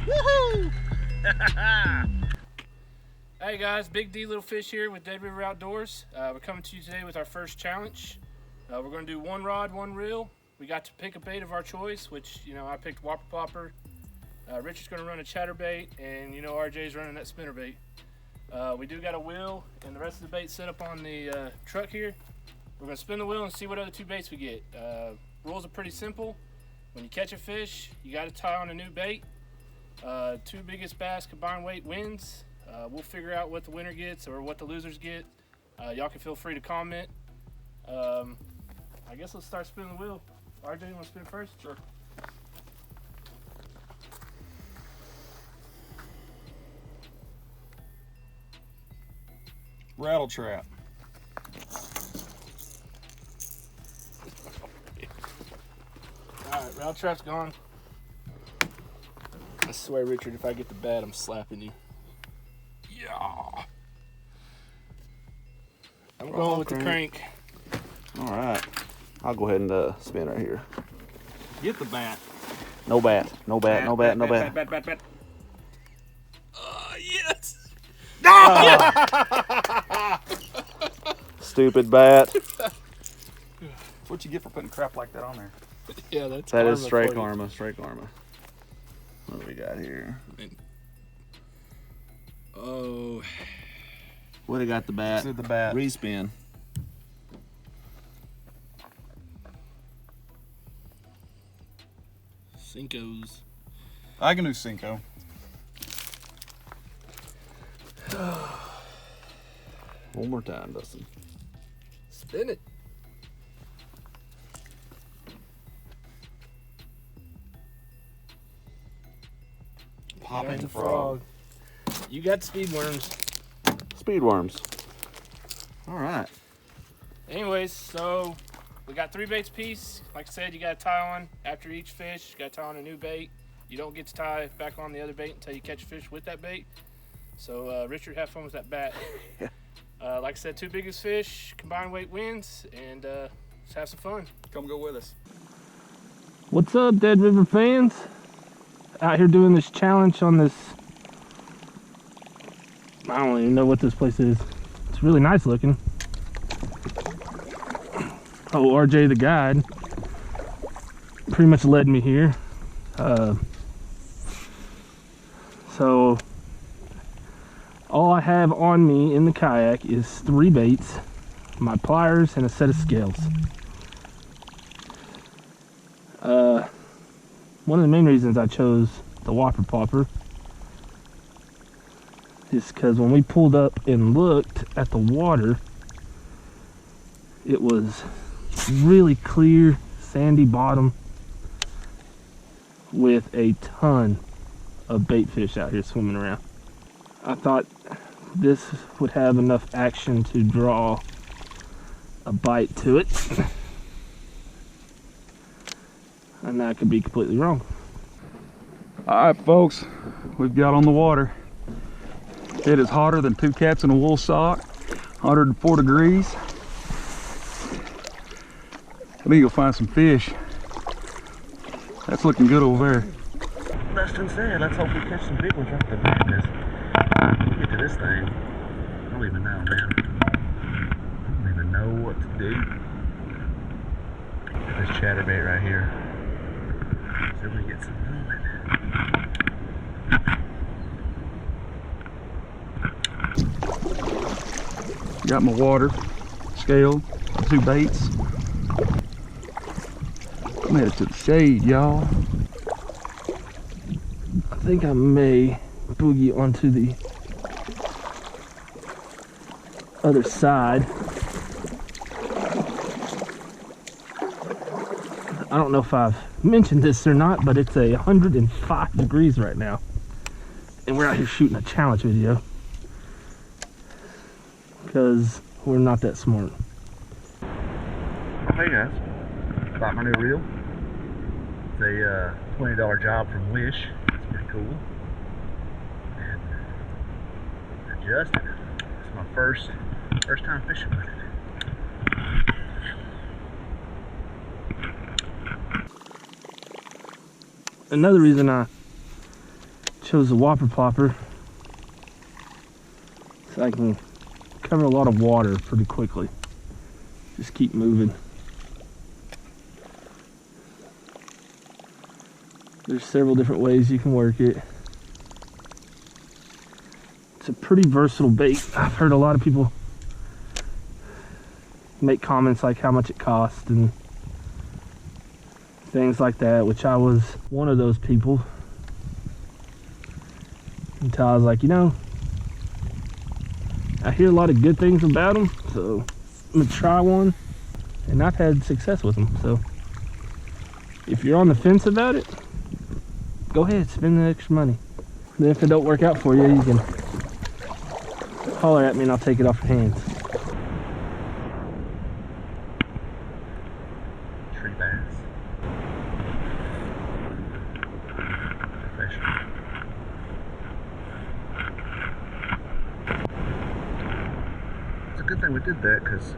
Woohoo! Hey guys, Big D Little Fish here with Dead River Outdoors. We're coming to you today with our first challenge. We're going to do one rod, one reel. We got to pick a bait of our choice, which, I picked whopper popper. Richard's going to run a chatterbait, and RJ's running that spinnerbait. We do got a wheel and the rest of the bait set up on the truck here. We're going to spin the wheel and see what other two baits we get. Rules are pretty simple. When you catch a fish, you got to tie on a new bait. Two biggest bass combined weight wins. We'll figure out what the winner gets or what the losers get. Y'all can feel free to comment. I guess let's start spinning the wheel. RJ, you want to spin first? Sure. Rattle trap. Alright, rattle trap's gone. I swear, Richard, if I get the bat, I'm slapping you. Yeah. I'm going with the crank. All right. I'll go ahead and spin right here. Get the bat. No bat. No bat. No bat. No bat. Bat. Yes! Stupid bat. That's what you get for putting crap like that on there. Yeah, that's That is straight for you. karma. Straight karma. What do we got here? Oh. Would have got the bat. This is the bat. Respin. Cinco's. I can do Cinco. One more time, Dustin. Spin it. Popping frog. You got speed worms. Speed worms. All right. Anyways, so we got 3 baits apiece. Like I said, you got to tie on after each fish. You got to tie on a new bait. You don't get to tie back on the other bait until you catch a fish with that bait. So Richard, have fun with that bat. Like I said, 2 biggest fish, combined weight wins, and let's have some fun. Come go with us. What's up, Dead River fans? Out here doing this challenge on this, I don't even know what this place is. It's really nice looking. Oh, RJ the guide pretty much led me here. So all I have on me in the kayak is 3 baits, my pliers, and a set of scales. One of the main reasons I chose the whopper popper is because when we pulled up and looked at the water, it was really clear, sandy bottom with a ton of bait fish out here swimming around. I thought this would have enough action to draw a bite to it. And I could be completely wrong. All right, folks, we've got on the water. It is hotter than 2 cats in a wool sock, 104 degrees. I think you'll find some fish. That's looking good over there. Dustin said, let's hope we catch some big ones off the bat. We'll get to this thing. I don't even know, man. I don't even know what to do. This chatterbait right here. So we get some movement. Got my water, scale, 2 baits. I'm headed to the shade, y'all. I think I may boogie onto the other side. I don't know if I've mentioned this or not, but it's 105 degrees right now. And we're out here shooting a challenge video. Because we're not that smart. Hey guys, bought my new reel. It's a $20 job from Wish. It's pretty cool. And adjusted. It's my first time fishing with it. Another reason I Chose the whopper plopper so I can cover a lot of water pretty quickly. Just keep moving. There's several different ways you can work it. It's a pretty versatile bait. I've heard a lot of people make comments like how much it costs and things like that, which I was one of those people until I was like, you know, I hear a lot of good things about them, so I'm gonna try one, and I've had success with them. So if you're on the fence about it, go ahead, spend the extra money. Then if it don't work out for you, you can holler at me and I'll take it off your hands. Tree bass. Professional. It's a good thing we did that, because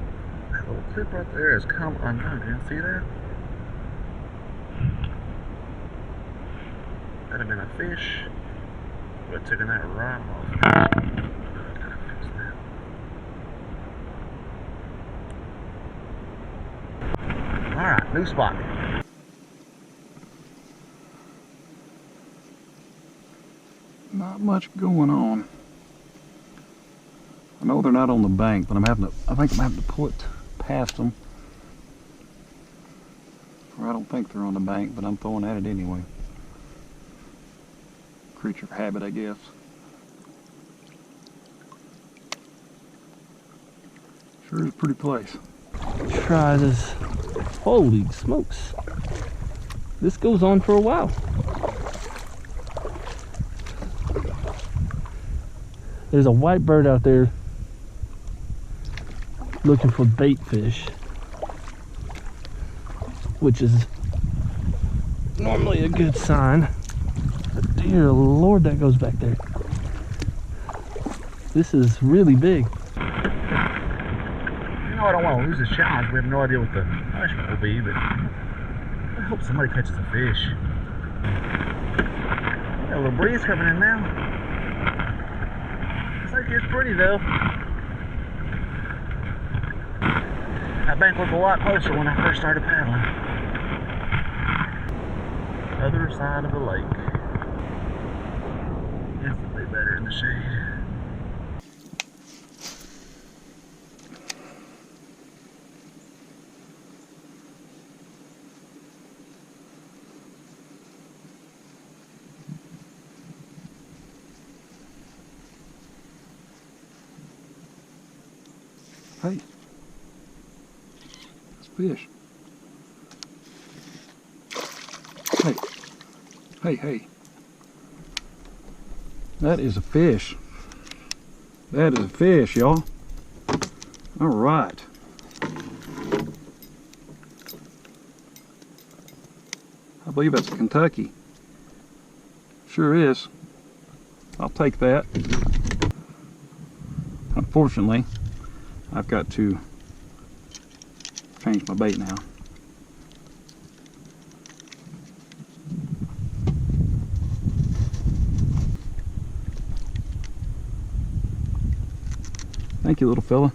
that little tip right there has come undone. Can you see that? That'd have been a fish. Would have taken that right off. Gotta fix that. Alright, new spot. Not much going on. I know they're not on the bank, but I think I'm having to pull it past them. Or I don't think they're on the bank, but I'm throwing at it anyway. Creature of habit, I guess. Sure is a pretty place. Try this. Holy smokes. This goes on for a while. There's a white bird out there looking for bait fish, which is normally a good sign. But dear Lord, that goes back there. This is really big. You know, I don't want to lose this challenge. We have no idea what the punishment will be, but I hope somebody catches a fish. Got a little breeze coming in now. Looks like it's pretty though. That bank looked a lot closer when I first started paddling. Other side of the lake. Definitely better in the shade. Hey, it's fish. Hey. That is a fish. That is a fish, y'all. All right. I believe that's a Kentucky. Sure is. I'll take that. Unfortunately, I've got to change my bait now. Thank you, little fella.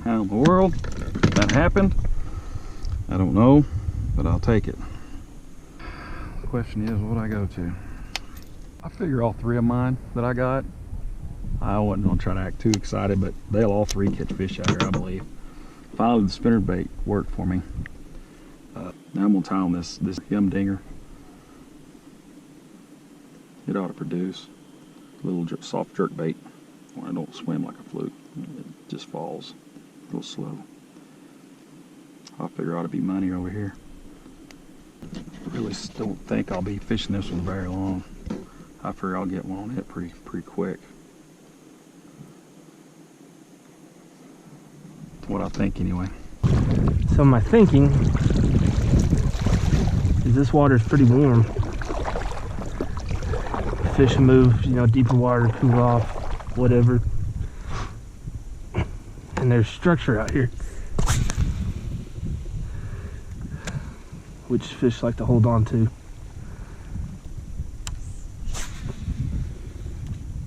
How in the world that happened, I don't know, but I'll take it. The question is, what I go to? I figure all three of mine that I got, I wasn't gonna try to act too excited, but they'll all three catch fish out here, I believe. Finally, the spinner bait worked for me. Now I'm gonna tie on this yum dinger. It ought to produce a little soft jerk bait when I don't swim like a fluke. It just falls a little slow. I figure ought to be money over here. I really don't think I'll be fishing this one very long. I figure I'll get one on it pretty quick. What I think anyway. So my thinking is this water is pretty warm. Fish move, you know, deeper water, cool off, whatever. And there's structure out here. which fish like to hold on to.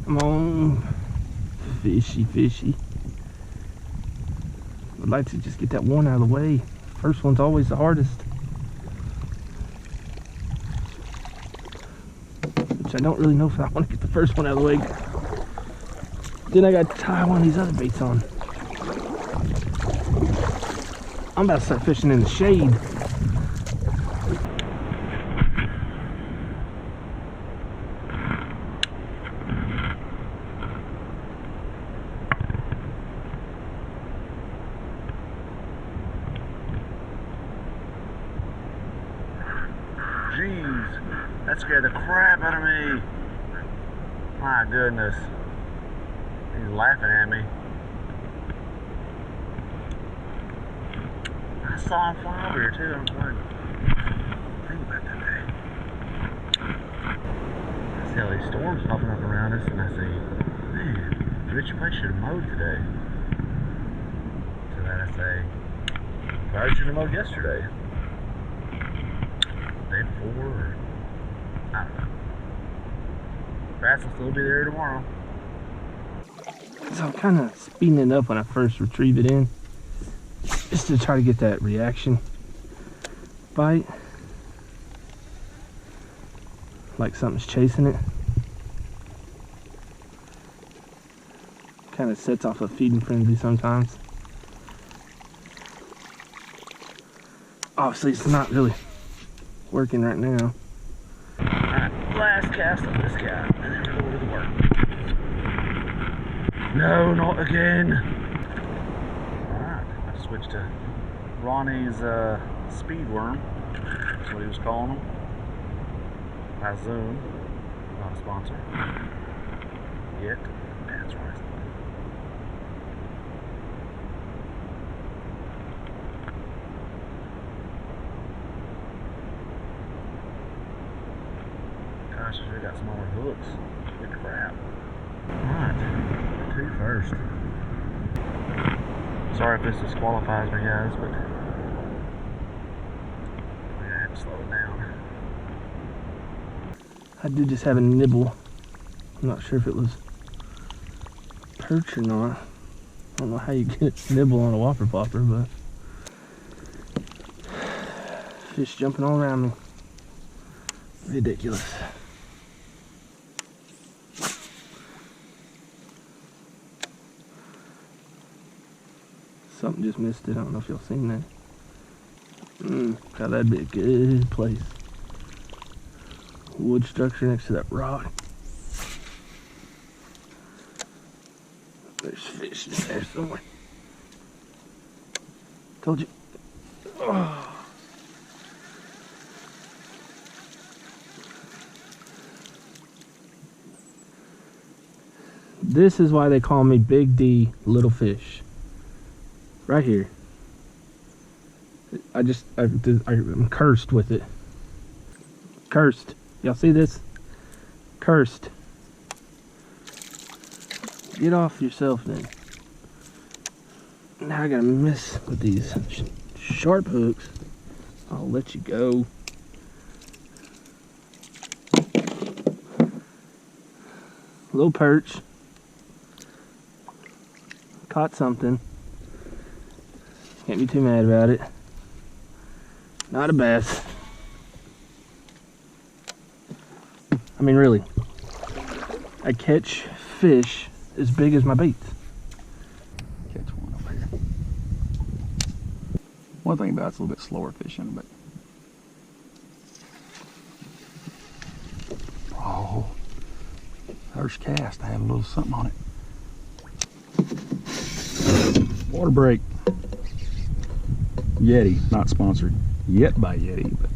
Come on, fishy, fishy. I'd like to just get that one out of the way. First one's always the hardest. Which I don't really know if I want to get the first one out of the way. Then I got to tie one of these other baits on. I'm about to start fishing in the shade. Jeez, that scared the crap out of me. My goodness. He's laughing at me. I saw him fly over here too. I'm like, think about that day. I see all these storms popping up around us, and I say, man, Richie Place should have mowed today. To that I say, I should have mowed yesterday. Day before, or I don't know. Grass will still be there tomorrow. So I'm kind of speeding it up when I first retrieve it in, just to try to get that reaction bite, like something's chasing it. Kind of sets off a feeding frenzy sometimes. Obviously it's not really working right now. Alright, last cast of this guy, and then we're going to the work. No, not again. Alright, I switched to Ronnie's speed worm. That's what he was calling them. By Zoom. Not a sponsor. Yet. That's right. Gosh, I should have got some more hooks. Good crap. Alright, 2 first. Sorry if this disqualifies me, guys, but I have to slow it down. I did just have a nibble. I'm not sure if it was perch or not. I don't know how you get a nibble on a whopper popper, but fish jumping all around me. Ridiculous. Something just missed it. I don't know if y'all seen that. God, that'd be a good place. Wood structure next to that rock. There's fish in there somewhere. Told you. Oh. This is why they call me Big D Little Fish. Right here. I'm cursed with it. Cursed. Y'all see this? Cursed. Get off yourself then. Now I gotta miss with these sharp hooks. I'll let you go. Little perch. Caught something. Can't be too mad about it. Not a bass. I mean, really. I catch fish as big as my baits. Catch one over here. One thing about it's a little bit slower fishing, but oh, first cast, I have a little something on it. Water break. Yeti, not sponsored yet by Yeti, but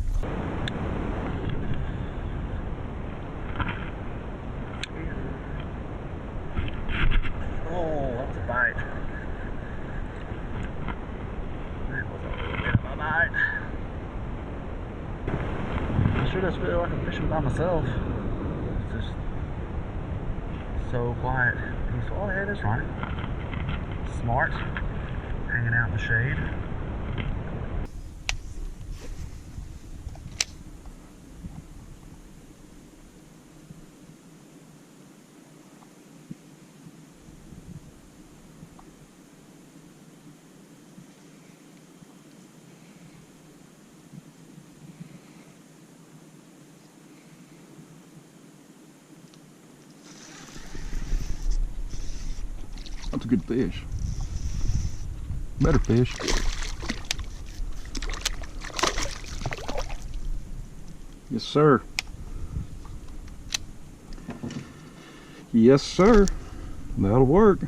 Oh, that's a bite. That was a little bit of a bite. I sure does feel like I'm fishing by myself. It's just so quiet. Peaceful. Oh, yeah, that's right. Smart. Hanging out in the shade. That's a good fish. Better fish. Yes, sir. Yes, sir. That'll work.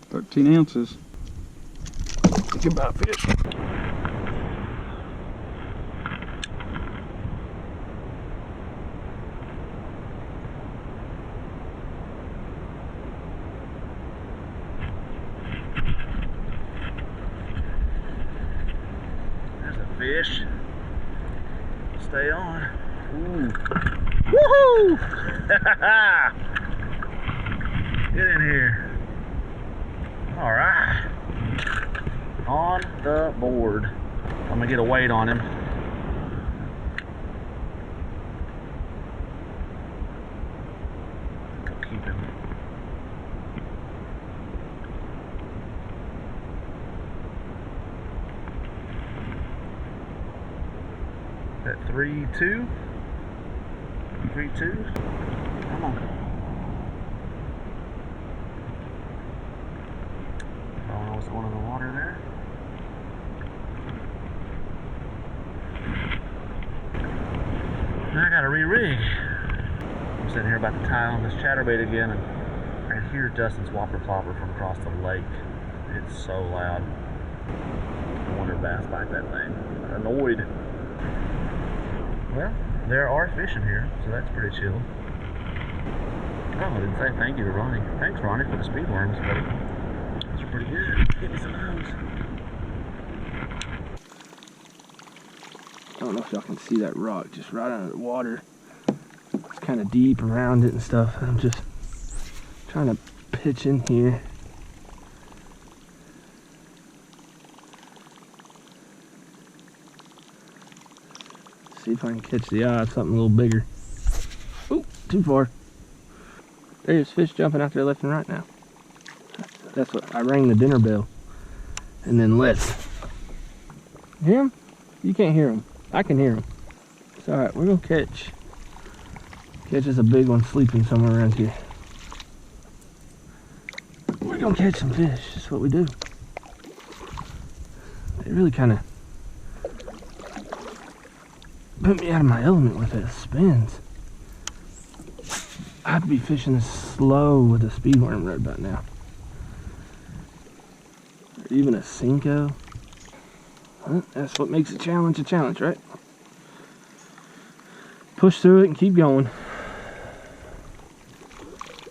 "13 ounces. Goodbye, fish. There's a fish. Stay on. Ooh. Woohoo! Get in here. All right. On the board. I'm gonna get a weight on him. I'll keep him. At 3.2. 3.2. Come on. I don't know what's going on in the water there. Now I gotta re-rig. I'm sitting here about to tie on this chatterbait again, and I can hear Dustin's whopper flopper from across the lake. It's so loud. I wonder if bass like that thing. I'm annoyed. Well, there are fish in here, so that's pretty chill. Oh, I didn't say thank you to Ronnie. Thanks, Ronnie, for the speed worms, buddy. Those are pretty good. Give me some of those. I don't know if y'all can see that rock just right under the water. It's kind of deep around it and stuff. I'm just trying to pitch in here. See if I can catch the eye of something a little bigger. Oop, too far. There's fish jumping out there left and right now. That's what I rang the dinner bell and then left. Hear him? You can't hear him. I can hear him. It's alright, we're gonna catch us a big one sleeping somewhere around here. We're gonna catch some fish. That's what we do. They really kind of put me out of my element with it. Spins. I'd be fishing this slow with a speed worm right about now. Or even a Cinco. Well, that's what makes a challenge, right? Push through it and keep going.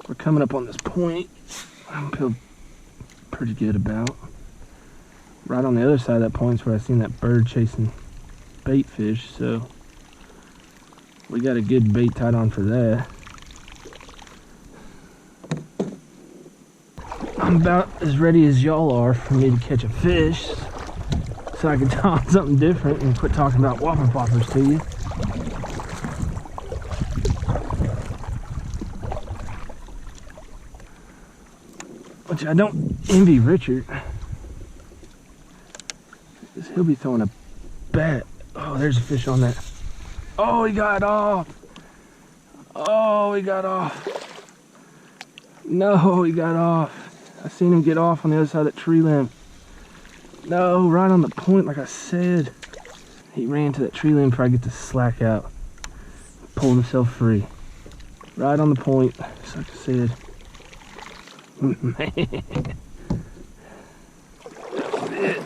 We're coming up on this point I feel pretty good about. Right on the other side of that point is where I seen that bird chasing bait fish, so we got a good bait tied on for that. I'm about as ready as y'all are for me to catch a fish, so I can talk something different and quit talking about whopper poppers to you. Which I don't envy Richard, because he'll be throwing a bat. Oh, there's a fish on that. Oh, he got off. Oh, he got off. No, he got off. I seen him get off on the other side of that tree limb. No, right on the point, like I said. He ran to that tree limb before I get to slack out. Pulled himself free. Right on the point, just like I said. Man. That's it.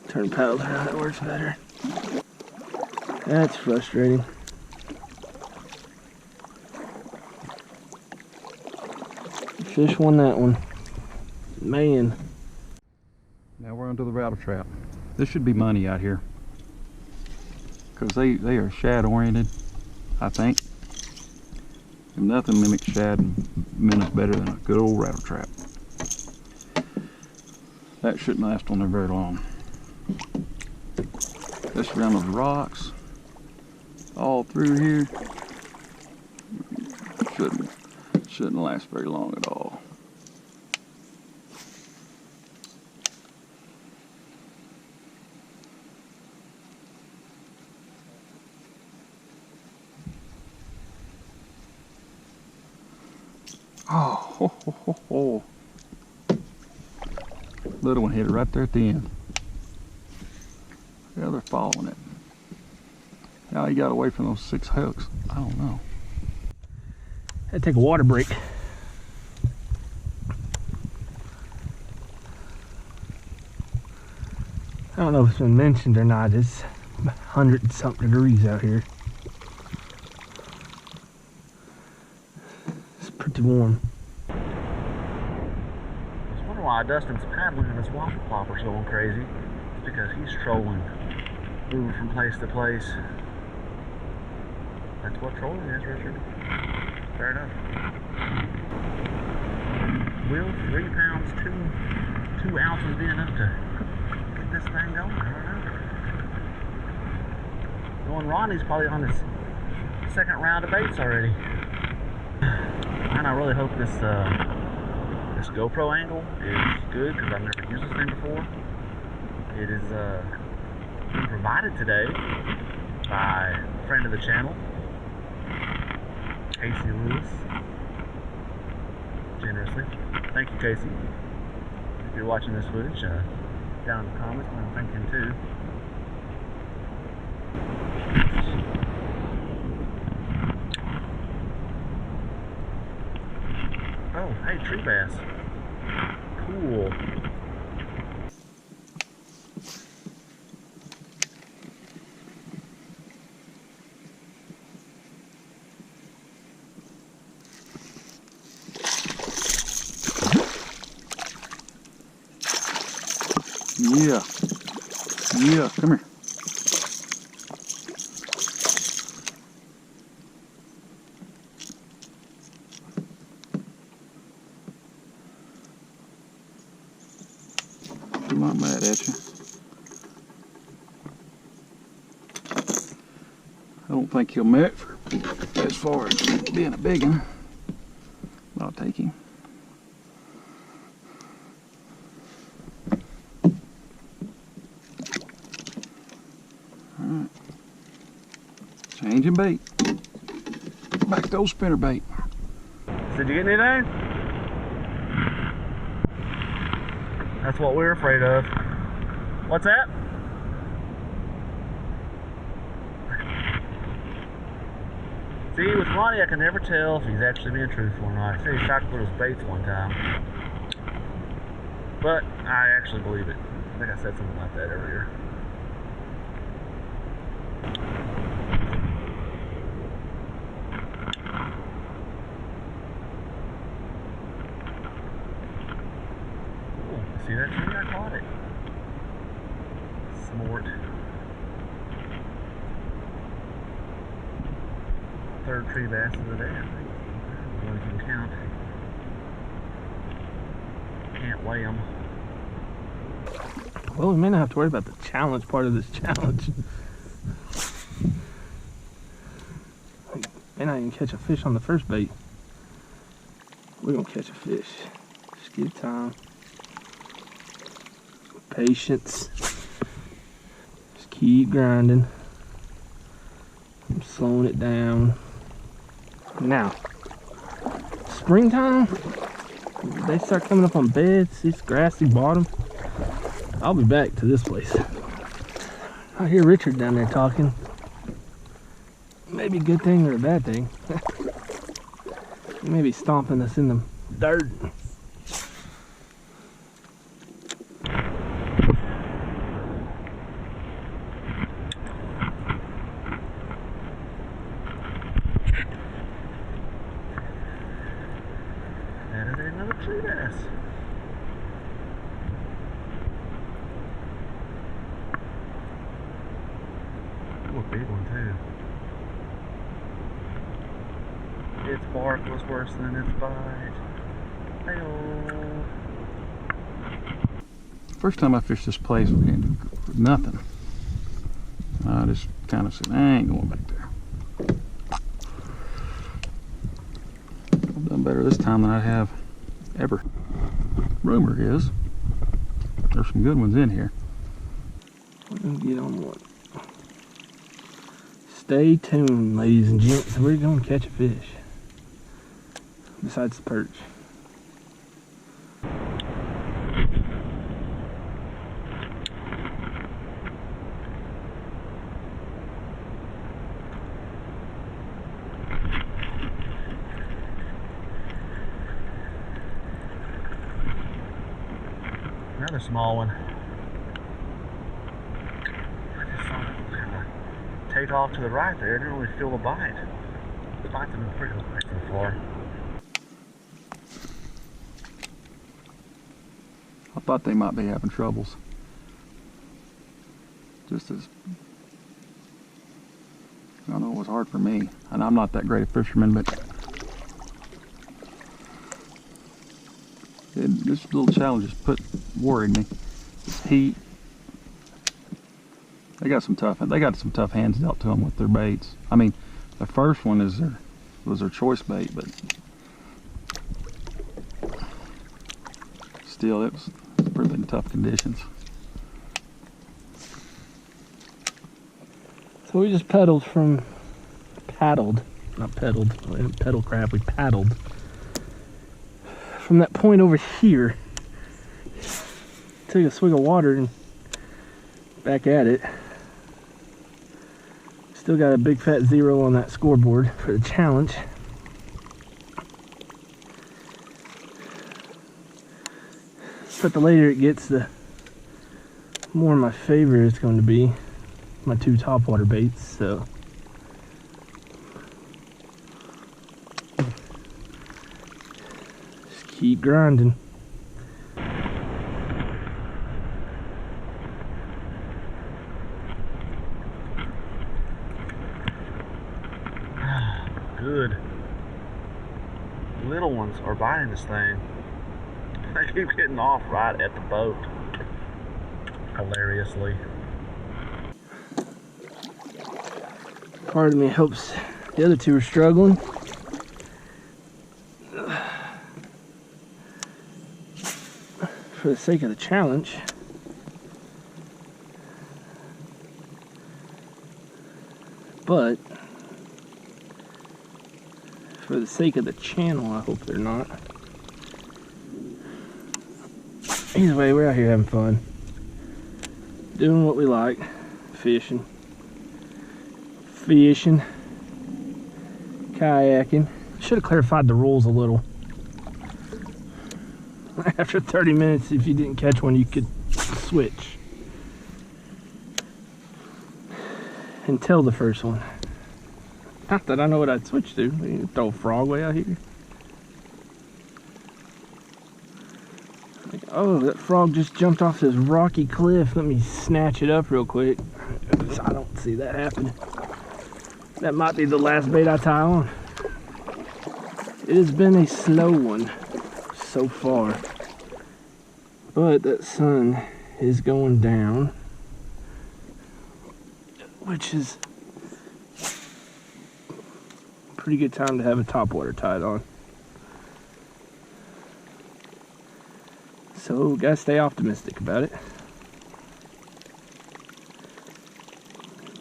Turn paddle around, that works better. That's frustrating. Fish won that one. Man. Now we're onto the rattle trap. This should be money out here, because they are shad oriented, I think. And nothing mimics shad minnows better than a good old rattle trap. That shouldn't last on there very long. This around those rocks, all through here, shouldn't last very long at all. Oh, ho, ho, ho, ho. Little one hit it right there at the end. Yeah, they're following it. How he got away from those 6 hooks, I don't know. Had to take a water break. I don't know if it's been mentioned or not, it's 100 and something degrees out here. It's pretty warm. I was wondering why Dustin's paddling and his waffle plopper's going crazy. It's because he's trolling, moving from place to place. That's what trolling is, Richard. Fair enough. Will 3 pounds, 2 ounces be enough to get this thing going? I don't know. Knowing Ronnie's probably on his 2nd round of baits already. And I really hope this this GoPro angle is good because I've never used this thing before. It is been provided today by a friend of the channel, Casey Lewis, generously. Thank you, Casey. If you're watching this footage, down in the comments, I'm thinking too. Oh, hey, tree bass. Cool. Yeah. Yeah, come here. I'm not mad at you. I don't think he'll make it for as far as being a big one. I'll take him. Alright. Changing bait. Back to old spinner bait. Did you get anything? That's what we're afraid of. What's that? See, with Ronnie, I can never tell if he's actually being truthful or not. He said he shot those baits one time. But I actually believe it. I think I said something like that earlier. Ooh, see that tree? I caught it. Smort. 3rd tree bass of the day, I think. One you can count. Can't weigh them. Well, we may not have to worry about the challenge part of this challenge. May not even catch a fish on the first bait. We're gonna catch a fish. Just give time. Patience. Just keep grinding. I'm slowing it down. Now, springtime, they start coming up on beds, this grassy bottom. I'll be back to this place. I hear Richard down there talking. Maybe a good thing or a bad thing. He may be stomping us in the dirt. That is another tree bass. Ooh, a big one too. Its bark was worse than its bite. Hey-oh. First time I fished this place, we didn't do nothing. I just kind of said, I ain't going back there. I've done better this time than I have ever. Rumor is there's some good ones in here. We're gonna get on one. Stay tuned, ladies and gents. We're gonna catch a fish. besides the perch. Another small one. I just saw it kind of take off to the right there. I didn't really feel the bite. The bites have been pretty light so far. I thought they might be having troubles. Just as, I don't know, it was hard for me. And I'm not that great a fisherman, but this little challenge just worried me. This heat. They got some tough hands dealt to them with their baits. I mean, the first one was their choice bait, but still, it was really in tough conditions. So we just paddled, pedal crap, we paddled from that point over here. Took a swig of water and back at it. Still got a big fat 0 on that scoreboard for the challenge. But the later it gets, the more my favorite it's going to be. My 2 topwater baits, so just keep grinding. Good. Little ones are biting this thing. They keep getting off right at the boat. Hilariously. Part of me hopes the other 2 are struggling. For the sake of the challenge. But for the sake of the channel, I hope they're not. Either way, we're out here having fun. Doing what we like. Fishing. Kayaking. Should have clarified the rules a little. After 30 minutes, if you didn't catch one, you could switch. Until the first one. Not that I know what I'd switch to. You can throw a frog way out here. Like, oh, that frog just jumped off this rocky cliff. Let me snatch it up real quick. I don't see that happening. That might be the last bait I tie on. It has been a slow one so far. But that sun is going down, which is a pretty good time to have a topwater tied on. So, gotta stay optimistic about it.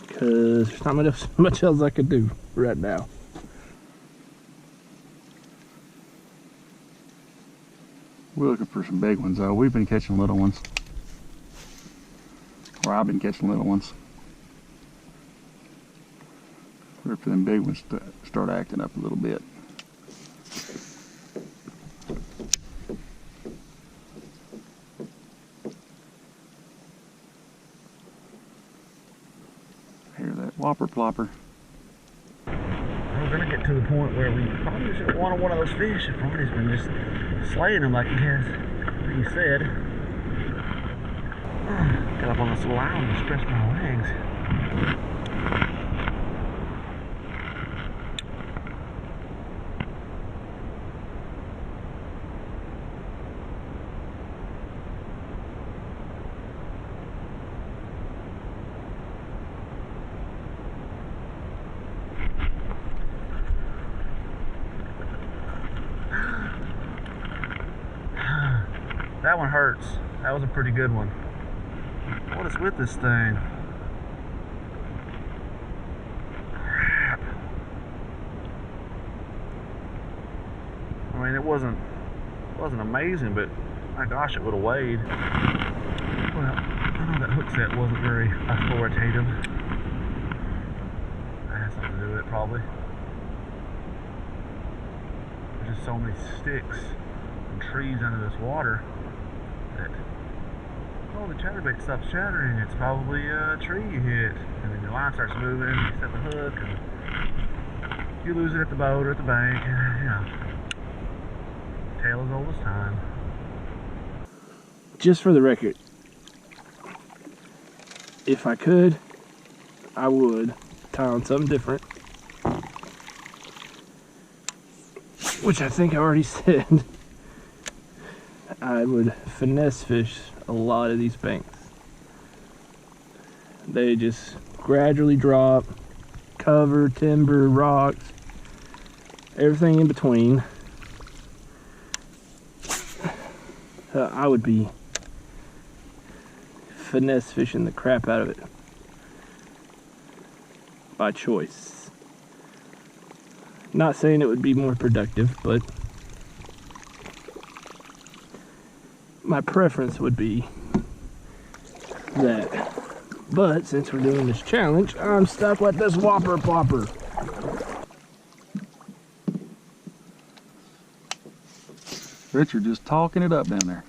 Because there's not much else I could do right now. We're looking for some big ones though. We've been catching little ones. Or I've been catching little ones. We're for them big ones to start acting up a little bit. Hear that whopper plopper. We're gonna get to the point where we probably just want one of those fish if Ronnie's been just slaying them like he has, like he said. Got up on this little island and stretched my legs. That one hurts. That was a pretty good one. What is with this thing? Crap. I'm it wasn't amazing, but my gosh, it would have weighed. Well, I know that hook set wasn't very authoritative. That has something to do with it, probably. There's just so many sticks and trees under this water that, oh, the chatterbait stops chattering. It's probably a tree you hit, and then your line starts moving. You set the hook, and you lose it at the boat or at the bank. You know, tale as old as time. Just for the record, if I could, I would tie on something different, which I think I already said. I would finesse fish a lot of these banks. They just gradually drop, cover, timber, rocks, everything in between. I would be finesse fishing the crap out of it by choice. Not saying it would be more productive, but my preference would be that. But since we're doing this challenge, I'm stuck with this whopper plopper. Richard just talking it up down there.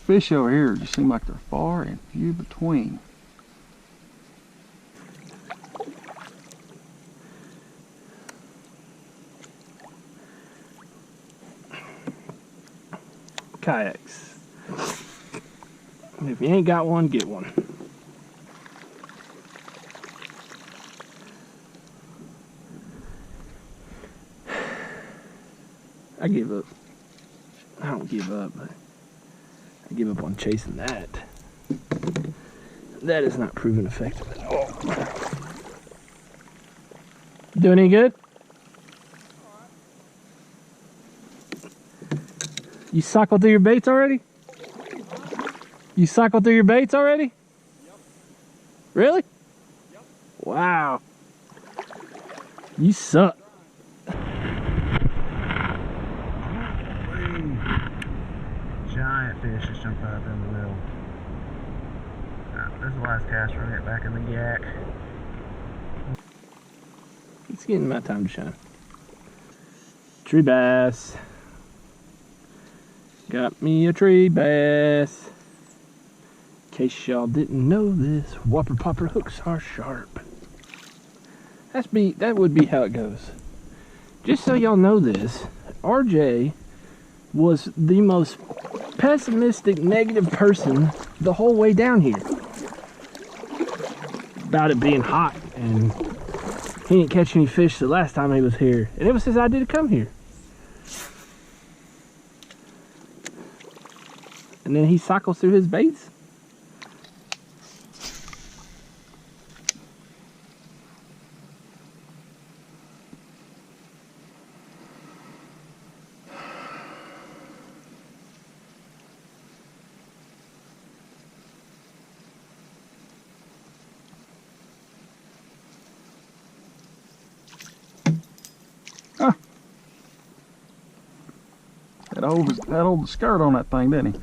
Fish over here just seem like they're far and few between. Kayaks. If you ain't got one, get one. I give up. I don't give up, but I give up on chasing that. That is not proven effective at all. Doing any good? You cycled through your baits already? You cycled through your baits already? Yep. Really? Yep. Wow. You suck. Giant fish just jumped out in the middle. This is the last cast we're gonna get back in the yak. It's getting my time to shine. Tree bass. Got me a tree bass. In case y'all didn't know this, whopper popper hooks are sharp. That would be how it goes. Just so y'all know this, RJ was the most pessimistic, negative person the whole way down here about it being hot, and he didn't catch any fish the last time he was here, and it was his idea to come here. And then he cycles through his baits. That old skirt on that thing, didn't he?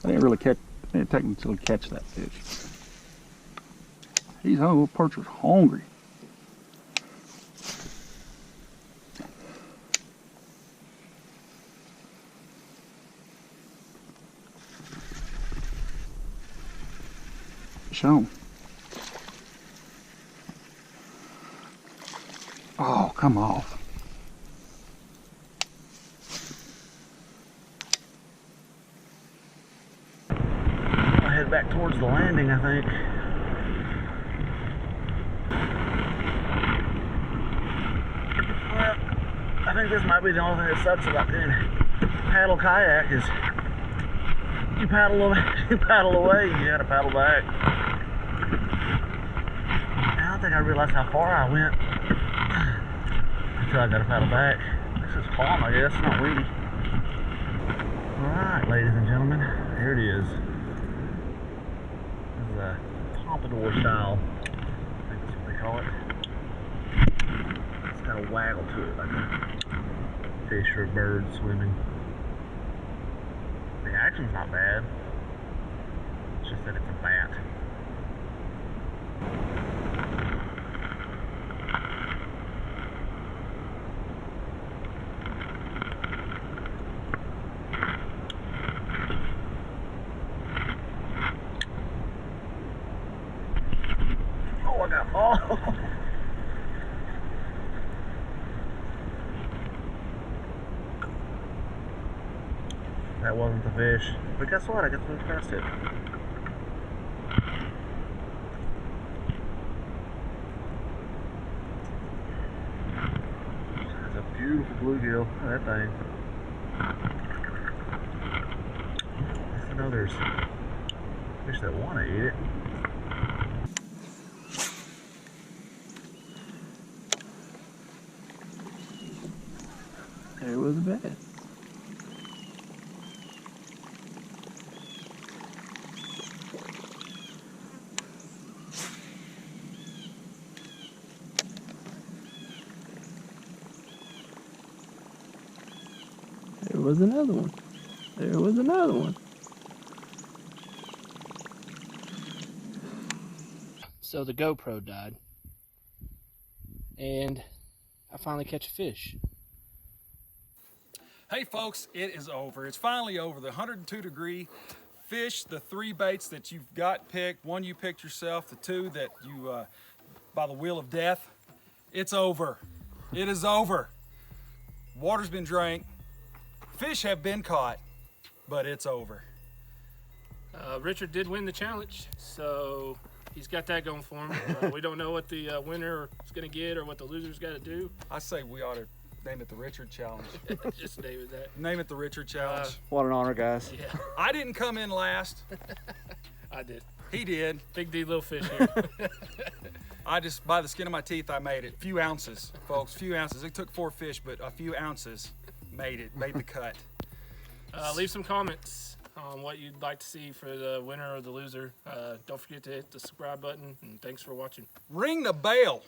I didn't technically catch that fish. He's hungry. Perch was hungry. Show him. Oh, come off. Back towards the landing, I think. Well, I think this might be the only thing that sucks about doing paddle kayak is you paddle away, you gotta paddle back. I don't think I realized how far I went until I gotta paddle back. This is calm, I guess, not weedy. Alright, ladies and gentlemen, here it is. Pompadour style, I think that's what they call it. It's got a waggle to it, like a fish or a bird swimming. The action's not bad. It's just that it's a bat. Oh, I got, oh! That wasn't the fish. But guess what? I got to move past it. That's a beautiful bluegill. Look at that thing. At least I know there's fish that want to eat it. There was a bat. There was another one. There was another one. So the GoPro died. And I finally catch a fish. Hey folks, it is over. It's finally over. The 102-degree fish, the 3 baits that you've got picked, 1 you picked yourself, the 2 that you, by the wheel of death, it's over. It is over. Water's been drank. Fish have been caught, but it's over. Richard did win the challenge, so he's got that going for him. We don't know what the winner is going to get or what the loser's got to do. I say we ought to name it the Richard Challenge. Just name it that. Name it the Richard Challenge. What an honor, guys. Yeah, I didn't come in last. I did. He did. Big D, little fish here. I just, by the skin of my teeth, I made it. Few ounces, folks, few ounces. It took 4 fish, but a few ounces made the cut. Leave some comments on what you'd like to see for the winner or the loser. Don't forget to hit the subscribe button, and thanks for watching. Ring the bell.